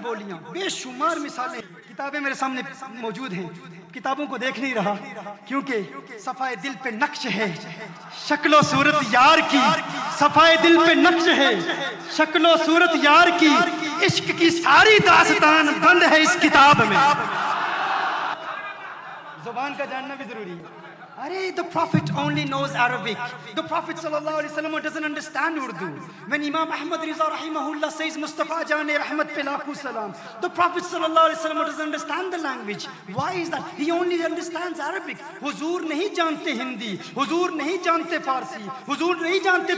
بولیاں، بے شمار مثالیں. کتابیں میرے سامنے موجود ہیں، کتابوں کو دیکھ نہیں رہا کیونکہ صفحہ دل پہ نقش ہے شکل و صورت یار کی. صفحہ دل پہ نقش ہے شکل و صورت یار کی، عشق کی ساری داستان بند ہے اس کتاب میں. زبان کا جاننا بھی ضروری ہے. Arey, the Prophet only knows Arabic. The Prophet sallallahu alaihi wasallam doesn't understand Urdu. When Imam Ahmad Riza rahimahullah says Mustafa Jane Rahmat pe lakhu salam, the Prophet sallallahu alaihi wasallam doesn't understand the language. Why is that? He only understands Arabic. Huzur nahi jante Hindi, Huzur nahi jante Farsi, Huzur nahi jante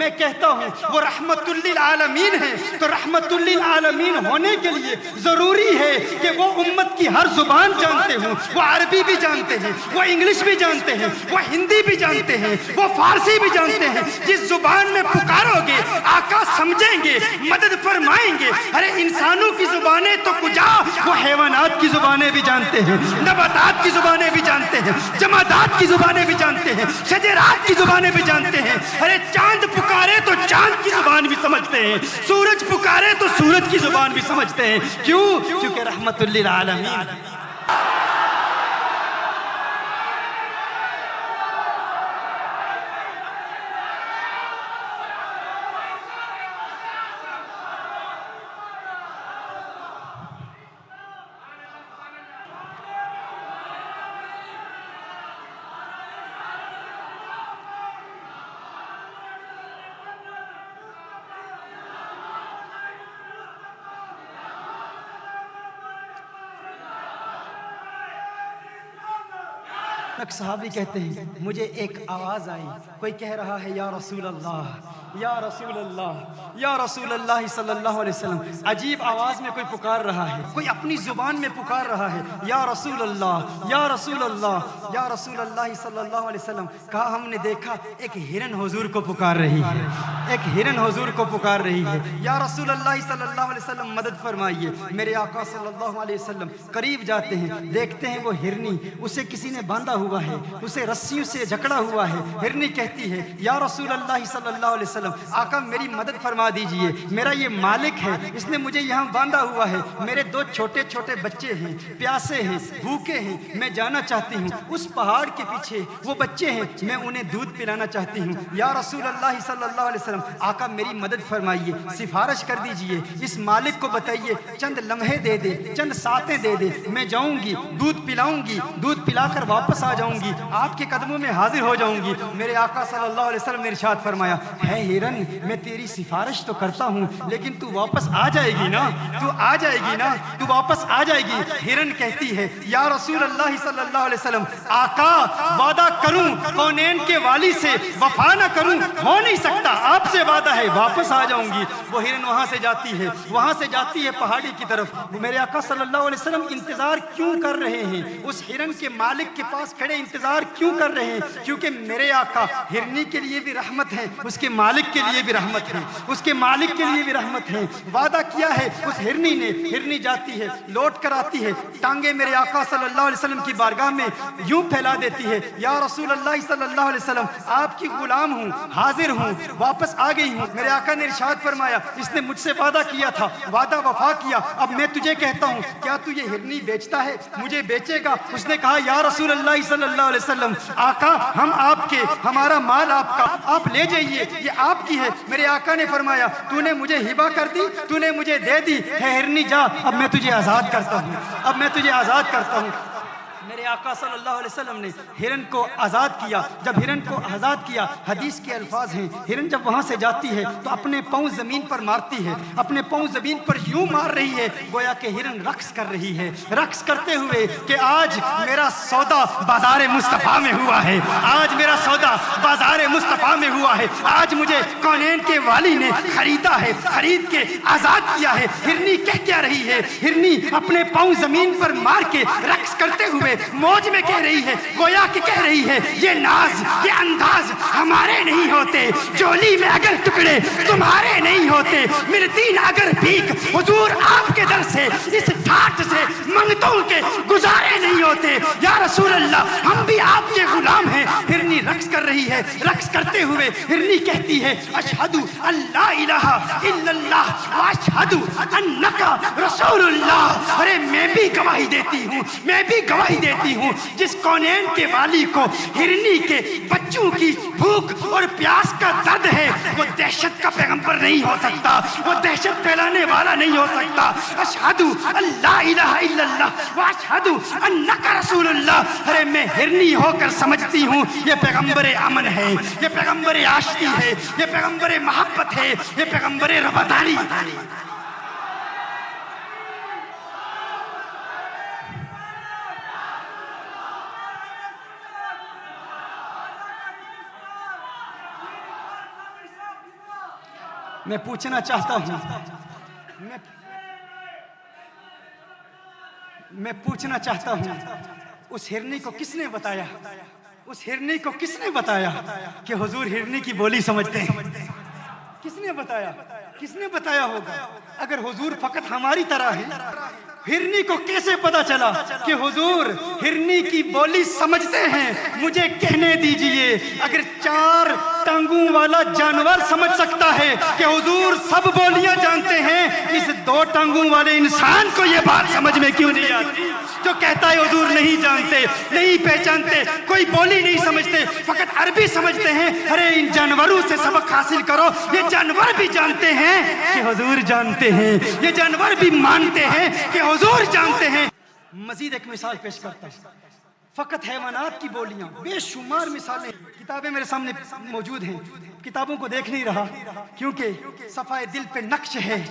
میں کہتا ہوں وہ رحمت للعالمین ہے، تو رحمت للعالمین ہونے کے لیے ضروری ہے کہ وہ امت کی ہر زبان جانتے ہوں. وہ عربی بھی جانتے ہیں، وہ انگلش بھی جانتے ہیں، وہ ہندی بھی جانتے ہیں، وہ فارسی بھی جانتے ہیں. جس زبان میں پکارو گے آقا سمجھیں گے، مدد فرمائیں گے. ارے انسانوں کی زبانیں تو کجا، وہ حیوانات کی زبانیں بھی جانتے ہیں، نباتات کی زبانیں بھی جانتے ہیں، جمادات کی زبانیں بھی جانتے ہیں، شجرات کی زبانیں بھی جانتے ہیں. ارے چاند پکارے تو چاند کی زبان بھی سمجھتے ہیں، سورج پکارے تو سورج کی زبان بھی سمجھتے ہیں. کیوں؟ کیونکہ رحمت للعالمین. ایک صحابی کہتے ہیں مجھے ایک آواز آئی، کوئی کہہ رہا ہے یا رسول اللہ یا رسول اللہ یا رسول اللہ صلی اللہ علیہ وسلم. عجیب آواز میں کوئی پکار رہا ہے، کوئی اپنی زبان میں پکار رہا ہے یا رسول اللہ یا رسول اللہ یا رسول اللہ صلی اللہ علیہ وسلم. کہا ہم نے دیکھا ایک ہرن حضور کو پکار رہی ہے، ایک ہرن حضور کو پکار رہی ہے. یا رسول اللہ صلی اللہ علیہ وسلم مدد فرمائیے. میرے آقا صلی اللہ علیہ وسلم قریب جاتے ہیں، دیکھتے ہیں وہ ہرنی، اسے کسی نے باندھا ہوا ہے، اسے رسیوں سے جکڑا ہوا ہے. ہرنی کہتی ہے یا رسول اللہ صلی اللہ علیہ وسلم آقا میری مدد فرما دیجئے، میرا یہ مالک ہے، اس نے مجھے یہاں باندھا ہوا ہے، میرے 2 چھوٹے چھوٹے بچے ہیں، پیاسے ہیں، بھوکے ہیں، میں جانا چاہتی ہوں اس پہاڑ کے پیچھے، وہ بچے ہیں، میں انہیں دودھ پلانا چاہتی ہوں. یا رسول اللہ صلی اللہ علیہ وسلم آقا میری مدد فرمائیے، سفارش کر دیجئے، اس مالک کو بتائیے چند لمحے دے دے، چند ساتیں دے دے، میں جاؤں گی، دودھ پلاؤں گی، دودھ پلا کر واپس آ جاؤں گی، آپ کے قدموں میں حاضر ہو جاؤں گی. میرے آقا صلی اللہ علیہ وسلم نے ارشاد فرمایا ہے ہرن میں تیری سفارش تو کرتا ہوں لیکن تو واپس آ جائے گی نا، تو آ جائے گی نا، تو واپس آ جائے گی. ہرن کہتی ہے یا رسول اللہ صلی اللہ علیہ وسلم آقا وعدہ کروں کونین کے والی سے وفا نہ کروں، ہو نہیں سکتا، آپ سے وعدہ ہے واپس آ جاؤں گی. وہ ہرن وہاں سے جاتی ہے پہاڑی کی طرف. میرے آقا صلی اللہ علیہ وسلم انتظار کیوں کر رہے ہیں؟ اس ہرن کے مالک کے پاس کھڑے انتظار کیوں کر رہے ہیں؟ کیونکہ میرے آقا ہرنی کے لیے بھی رحمت ہے، اس کے مالک کے لیے بھی رحمت ہے، اس کے مالک کے لیے بھی رحمت ہے. وعدہ کیا ہے اس ہرنی نے. ہرنی جاتی ہے، لوٹ کر آتی ہے، ٹانگیں میرے آقا صلی اللہ علیہ وسلم کی بارگاہ میں یوں پھیلا دیتی ہے یا رسول اللہ صلی اللہ علیہ وسلم آپ کی غلام ہوں، حاضر ہوں، واپس آ گئی ہوں. میرے آقا نے ارشاد فرمایا اس نے مجھ سے وعدہ کیا تھا، وعدہ وفا کیا، اب میں تجھے کہتا ہوں کیا تو یہ ہرنی بیچتا ہے، مجھے بیچے گا؟ اس نے کہا یا رسول اللہ صلی اللہ علیہ وسلم آقا ہم آپ کے، ہمارا مال آپ کا، آپ لے جائیے، یہ آپ کی ہے. میرے آقا نے فرمایا تو نے مجھے ہبہ کر دی، تو نے مجھے دے دی، ہے ہرنی جا، اب میں تجھے آزاد کرتا ہوں، اب میں تجھے آزاد کرتا ہوں. میرے آقا صلی اللہ علیہ وسلم نے ہرن کو آزاد کیا. جب ہرن کو آزاد کیا، حدیث کے الفاظ ہیں ہرن جب وہاں سے جاتی ہے تو اپنے پاؤں زمین پر مارتی ہے، اپنے پاؤں زمین پر یوں مار رہی ہے گویا کہ ہرن رقص کر رہی ہے، رقص کرتے ہوئے کہ آج میرا سودا بازار مصطفیٰ میں ہوا ہے، آج میرا سودا بازار مصطفیٰ میں ہوا ہے، آج مجھے کونین کے والی نے خریدا ہے، خرید کے آزاد کیا ہے. ہرنی کہہ کیا رہی ہے؟ ہرنی اپنے پاؤں زمین پر مار کے رقص کرتے ہوئے موج میں کہہ رہی ہے، گویا کہ کہہ رہی ہے یہ ناز، یہ انداز ہمارے نہیں ہوتے، جولی میں اگر ٹکڑے تمہارے نہیں ہوتے، ملتی نہ اگر بھیک حضور آپ کے در سے، اس ٹھاٹ سے منگ رابطوں کے گزارے نہیں ہوتے. یا رسول اللہ ہم بھی آپ کے غلام ہیں. ہرنی رقص کر رہی ہے. رقص کرتے ہوئے ہرنی کہتی ہے اشہدو ان لا الہ الا اللہ واشہدو انکا رسول اللہ. ارے میں بھی گواہی دیتی ہوں, میں بھی گواہی دیتی ہوں, جس کونین کے والی کو ہرنی کے بچوں کی بھوک اور پیاس کا درد ہے وہ دہشت کا پیغمبر نہیں ہو سکتا, وہ دہشت پھیلانے والا نہیں ہو سکتا. اشہدو ان لا الہ الا اللہ واشہدو انکا رسول اللہ. ارے میں ہرنی ہو کر سمجھتی ہوں یہ پیغمبر امن ہے, یہ پیغمبر آشتی ہے, یہ پیغمبر محبت ہے, یہ پیغمبر رواداری. میں پوچھنا چاہتا ہوں, میں پوچھنا چاہتا ہوں اس ہرنی کو کس نے بتایا, اس ہرنی کو کس نے بتایا کہ حضور ہرنی کی بولی سمجھتے ہیں؟ کس نے بتایا, کس نے بتایا ہوگا؟ اگر حضور فقط ہماری طرح ہے, ہرنی کو کیسے پتا چلا کہ حضور ہرنی کی بولی سمجھتے ہیں؟ مجھے کہنے دیجئے اگر 4 ٹانگوں والا جانور سمجھ سکتا ہے کہ حضور سب بولیاں جانتے ہیں, اس 2 ٹانگوں والے انسان کو یہ بات سمجھ میں کیوں نہیں آتی جو کہتا ہے حضور نہیں جانتے, نہیں پہچانتے, کوئی بولی نہیں سمجھتے, فقط عربی سمجھتے ہیں؟ ارے ان جانوروں سے سبق حاصل کرو. یہ جانور بھی جانتے ہیں کہ حضور جانتے ہیں, یہ جانور بھی مانتے ہیں کہ حضور جانتے ہیں. مزید ایک مثال پیش کرتا ہوں. فقط حیوانات کی بولیاں, بے شمار مثالیں, کتابیں میرے سامنے موجود ہیں, کتابوں کو دیکھ نہیں رہا کیونکہ صفائے دل پہ نقش ہے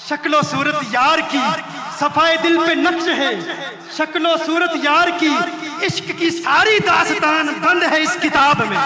شکل و صورت یار کی, صفائے دل پہ نقش ہے شکل و صورت یار کی, عشق کی ساری داستان بند ہے اس کتاب میں.